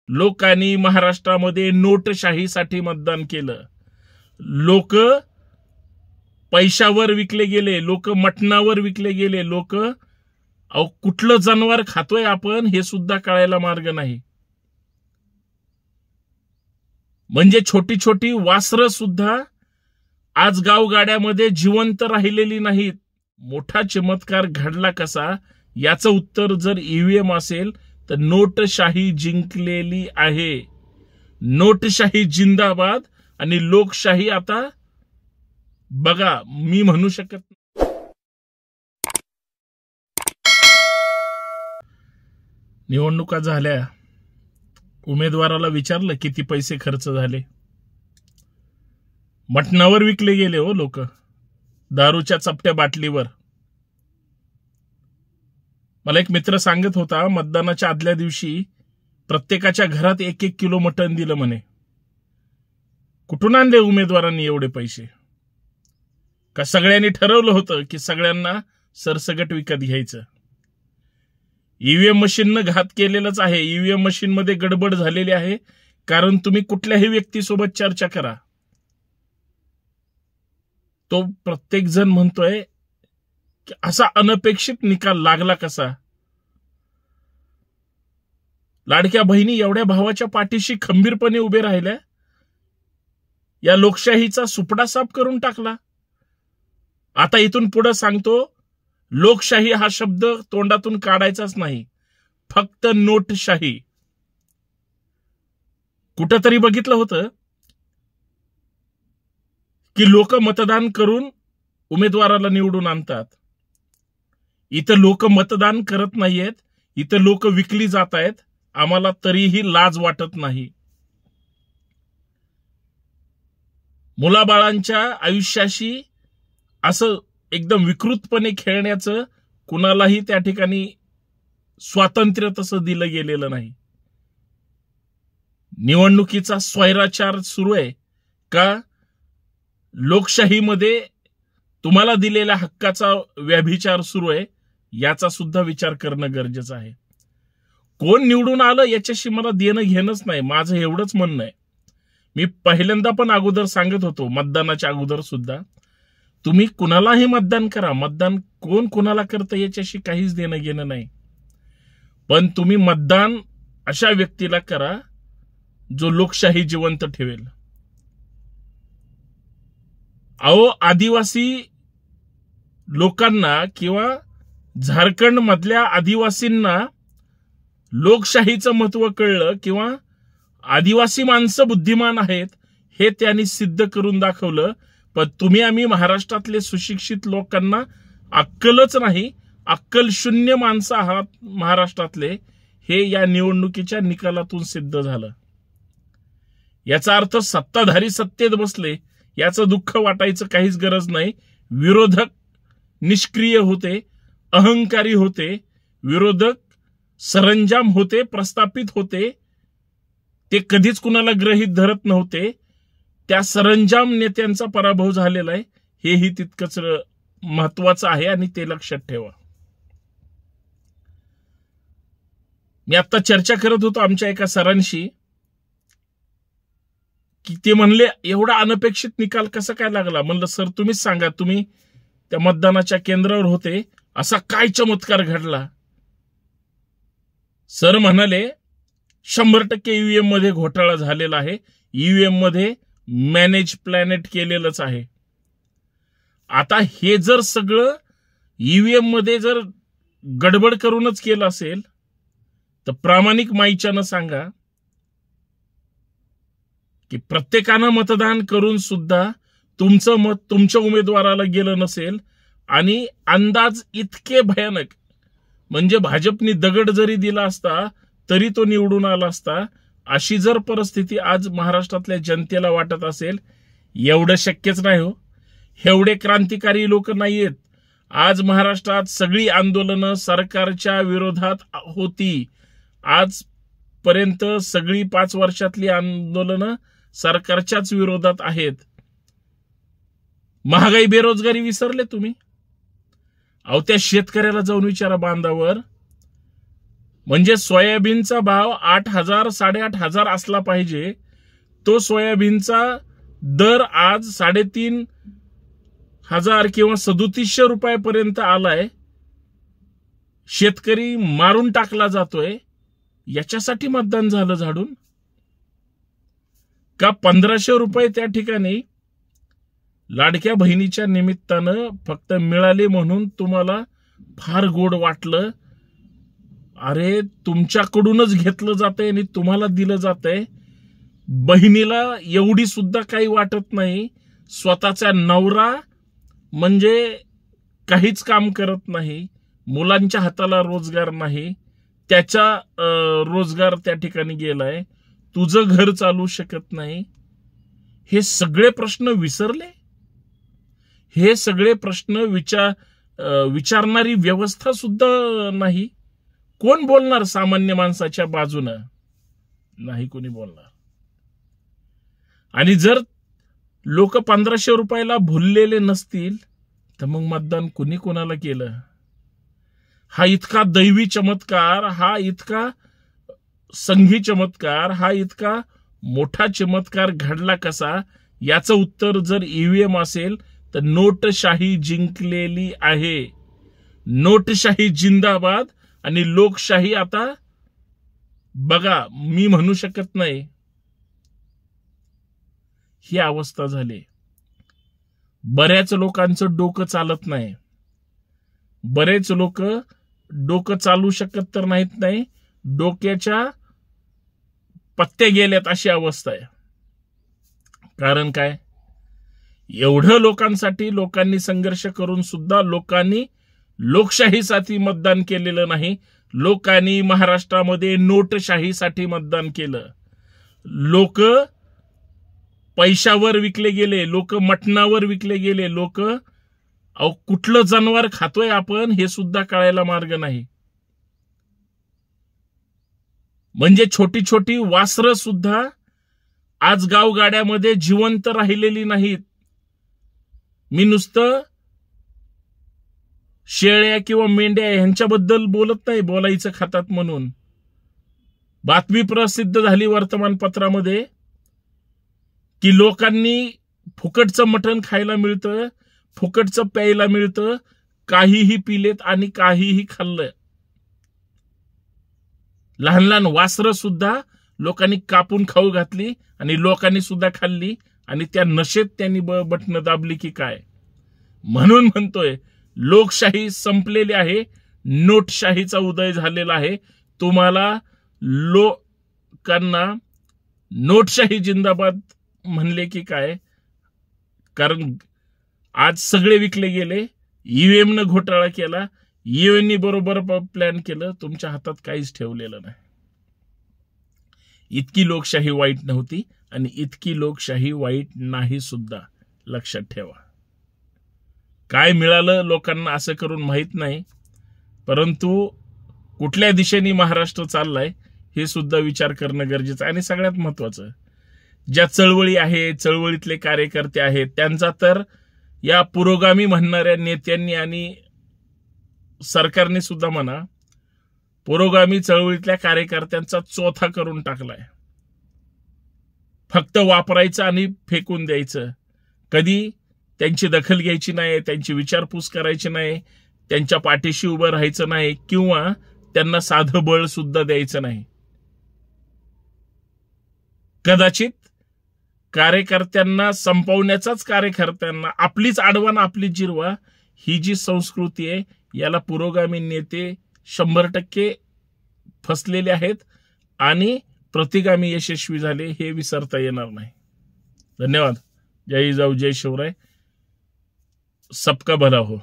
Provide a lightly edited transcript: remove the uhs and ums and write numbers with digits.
लोकांनी महाराष्ट्रामध्ये नोटशाहीसाठी मतदान केलं. लोक पैशावर विकले गेले, लोक मटणावर विकले गेले, लोक कुठलं जनावर खातोय आपण हे सुद्धा कळायला मार्ग नाही. म्हणजे छोटी छोटी वासरं सुद्धा आज गावगाड्यामध्ये जिवंत राहिलेली नाहीत. मोठा चमत्कार घडला कसा याचं उत्तर जर ईव्हीएम असेल तर नोटशाही जिंकलेली आहे. नोटशाही जिंदाबाद आणि लोकशाही आता बघा मी म्हणू शकत नाही. निवडणुका झाल्या, उमेदवाराला विचारलं किती पैसे खर्च झाले. मटणावर विकले गेले हो लोक, दारूच्या चपट्या बाटलीवर. मला एक मित्र सांगत होता मतदानाच्या आदल्या दिवशी प्रत्येकाच्या घरात 1-1 किलो मटण दिलं म्हणे. कुठून आणले उमेदवारांनी एवढे पैसे? का सगळ्यांनी ठरवलं होतं की सगळ्यांना सरसगट विकत घ्यायचं? ईव्हीएम मशीननं घात केलेलंच आहे. ईव्हीएम मशीन मध्ये गडबड झालेली आहे. कारण तुम्ही कुठल्याही व्यक्तीसोबत चर्चा करा, तो प्रत्येक जण म्हणतोय की असा अनपेक्षित निकाल लागला कसा? लाडक्या बहिणी एवढ्या भावाच्या पाठीशी खंबीरपणे उभे राहिल्या, या लोकशाहीचा सुपडा साफ करून टाकला. आता इथून पुढे सांगतो, लोकशाही हा शब्द तोंडातून काढायचाच नाही, फक्त नोटशाही. कुठंतरी बघितलं होतं की लोक मतदान करून उमेदवाराला निवडून आणतात. इथं लोक मतदान करत नाहीयेत, इथं लोक विकली जात आहेत. आम्हाला तरीही लाज वाटत नाही. मुलाबाळांच्या आयुष्याशी असं एकदम विकृतपणे खेळण्याचं कुणालाही त्या ठिकाणी स्वातंत्र्य तसं दिलं गेलेलं नाही. निवडणुकीचा स्वैराचार सुरू आहे का लोकशाहीमध्ये तुम्हाला दिलेल्या हक्काचा व्यभिचार सुरू आहे? याचा सुद्धा विचार करणं गरजेचं आहे. कोण निवडून आलं याच्याशी मला देणं घेणंच नाही. माझं एवढंच म्हणणं आहे. मी पहिल्यांदा पण अगोदर सांगत होतो, मतदानाच्या अगोदर सुद्धा, तुम्ही कुणालाही मतदान करा. मतदान कोण कुणाला करतं याच्याशी काहीच देणं घेणं नाही. पण तुम्ही मतदान अशा व्यक्तीला करा जो लोकशाही जिवंत ठेवेल. अहो, आदिवासी लोकांना किंवा झारखंड मधल्या आदिवासींना लोकशाहीचं महत्व कळलं किंवा आदिवासी माणसं बुद्धिमान आहेत हे त्यांनी सिद्ध करून दाखवलं. पण तुम्ही आम्ही महाराष्ट्रातले सुशिक्षित लोकांना अक्कलच नाही, अक्कल शून्य माणसं आहात महाराष्ट्रातले, हे या निवडणुकीच्या निकालातून सिद्ध झालं. याचा अर्थ सत्ताधारी सत्तेत बसले याचं दुःख वाटायचं काहीच गरज नाही. विरोधक निष्क्रिय होते, अहंकारी होते, विरोधक सरंजाम होते, प्रस्थापित होते, ते कधीच कुणाला गृहीत धरत नव्हते. त्या सरंजाम नेत्यांचा पराभव झालेला आहे, हेही तितकंच महत्वाचं आहे आणि ते लक्षात ठेवा. मी आता चर्चा करत होतो आमच्या एका सरांशी की ते म्हणले एवढा अनपेक्षित निकाल कसा काय लागला? म्हणलं सर तुम्हीच सांगा, तुम्ही त्या मतदानाच्या केंद्रावर होते, असा काय चमत्कार घडला? सर म्हणाले 100% ईव्हीएम मध्ये घोटाळा झालेला आहे. ईव्हीएम मध्ये मॅनेज प्लॅनेट केलेलंच आहे. आता हे जर सगळं ईव्हीएम मध्ये जर गडबड करूनच केलं असेल तर प्रामाणिक माईच्यानं सांगा की प्रत्येकानं मतदान करून सुद्धा तुमचं मत तुमच्या उमेदवाराला गेलं नसेल आणि अंदाज इतके भयानक, म्हणजे भाजपने दगड जरी दिला असता तरी तो निवडून आला असता, अशी जर परिस्थिती आज महाराष्ट्रातल्या जनतेला वाटत असेल, एवढं शक्यच नाही हो. एवढे क्रांतिकारी लोक नाहीयेत. आज महाराष्ट्रात सगळी आंदोलनं सरकारच्या विरोधात होती. आजपर्यंत सगळी 5 वर्षातली आंदोलनं सरकारच्याच विरोधात आहेत. महागाई बेरोजगारी विसरले तुम्ही? अहो, त्या शेतकऱ्याला जाऊन विचारा बांधावर, म्हणजे सोयाबीनचा भाव 8,000 8,500 असला पाहिजे, तो सोयाबीनचा दर आज 3,500 किंवा 3,700 रुपयापर्यंत आलाय. शेतकरी मारून टाकला जातोय. याच्यासाठी मतदान झालं झाडून का? 1,500 रुपये त्या ठिकाणी लाडक्या बहिणीच्या निमित्तानं फक्त मिळाले म्हणून तुम्हाला फार गोड वाटलं. अरे तुमच्याकडूनच घेतलं जातंय आणि तुम्हाला दिलं जातंय. बहिणीला एवढी सुद्धा काही वाटत नाही. स्वतःचा नवरा म्हणजे काहीच काम करत नाही, मुलांच्या हाताला रोजगार नाही, त्याचा रोजगार त्या ठिकाणी गेलाय, तुझं घर चालू शकत नाही. हे सगळे प्रश्न विसरले. हे सगळे प्रश्न विचारणारी व्यवस्था सुद्धा नाही. कोण बोलणार सामान्य माणसाच्या बाजूनं? नाही कोणी बोलणार. आणि जर लोक 1,500 रुपयाला भुललेले नसतील तर मग मतदान कुणी कोणाला केलं? हा इतका दैवी चमत्कार, हा इतका संघी चमत्कार, हा इतका मोठा चमत्कार घडला कसा? याचं उत्तर जर ईव्हीएम असेल तर नोटशाही जिंकलेली आहे. नोटशाही जिंदाबाद. आणि लोकशाही आता बघा, मी म्हणू शकत नाही, ही अवस्था झाली. बऱ्याच लोकांचं डोकं चालत नाही. बरेच लोक डोकं चालू शकत तर नाहीत, नाही डोक्याच्या पत्ते गेल्यात अशी अवस्था आहे. कारण काय? एवढं लोकांनी संघर्ष करून सुद्धा लोकांनी लोकशाहीसाठी मतदान केलेलं नाही. लोकांनी महाराष्ट्रामध्ये नोटशाहीसाठी मतदान केलं. लोक पैशावर विकले गेले, लोक मटणावर विकले गेले, लोक कुठलं जनावर खातोय आपण हे सुद्धा कळायला मार्ग नाही. म्हणजे छोटी छोटी वासरं सुद्धा आज गावगाड्यामध्ये जिवंत राहिलेली नाहीत. मी नुसतं शेळ्या किंवा मेंढ्या यांच्याबद्दल बोलत नाही, बोलायचं खातात म्हणून. बातमी प्रसिद्ध झाली वर्तमानपत्रामध्ये की लोकांनी फुकटचं मटण खायला मिळतं, फुकटचं प्यायला मिळतं, काहीही पिलेत आणि काहीही खाल्लं. लहान लहान वासरं सुद्धा लोकांनी कापून खाऊ घातली आणि लोकांनी सुद्धा खाल्ली आणि त्या नशेत त्यांनी बटणं दाबली की काय. म्हणून म्हणतोय लोकशाही संपलेली आहे, नोटशाहीचा उदय झालेला आहे. तुम्हाला लोकांना नोटशाही जिंदाबाद म्हणले की काय? कारण आज सगळे विकले गेले. ईव्हीएम न घोटाळा केला, ईव्हीएम बरोबर प्लॅन केलं, तुमच्या हातात काहीच ठेवलेलं नाही. इतकी लोकशाही वाईट नव्हती आणि इतकी लोकशाही वाईट नाही सुद्धा. लक्षात ठेवा. काय मिळालं लोकांना असं करून माहित नाही, परंतु कुठल्या दिशेने महाराष्ट्र चाललाय हे सुद्धा विचार करणं गरजेचं आहे. आणि सगळ्यात महत्वाचं, ज्या चळवळी आहे, चळवळीतले कार्यकर्ते आहेत, त्यांचा तर या पुरोगामी म्हणणाऱ्या नेत्यांनी आणि सरकारने सुद्धा म्हणा, पुरोगामी चळवळीतल्या कार्यकर्त्यांचा चोथा करून टाकलाय. फक्त वापरायचं आणि फेकून द्यायचं. कधी त्यांची दखल घ्यायची नाही, त्यांची विचारपूस करायची नाही, त्यांच्या पाठीशी उभं राहायचं नाही किंवा त्यांना साधं बळ सुद्धा द्यायचं नाही. कदाचित कार्यकर्त्यांना संपवण्याचाच, कार्यकर्त्यांना आपलीच आडवान आपली जिरवा, ही जी संस्कृती आहे याला पुरोगामी नेते 100% फसलेले आहेत आणि प्रतिगामी यशस्वी झाले, हे विसरता येणार नाही. धन्यवाद. जय जिजाऊ, जय शिवराय. सबका भला हो.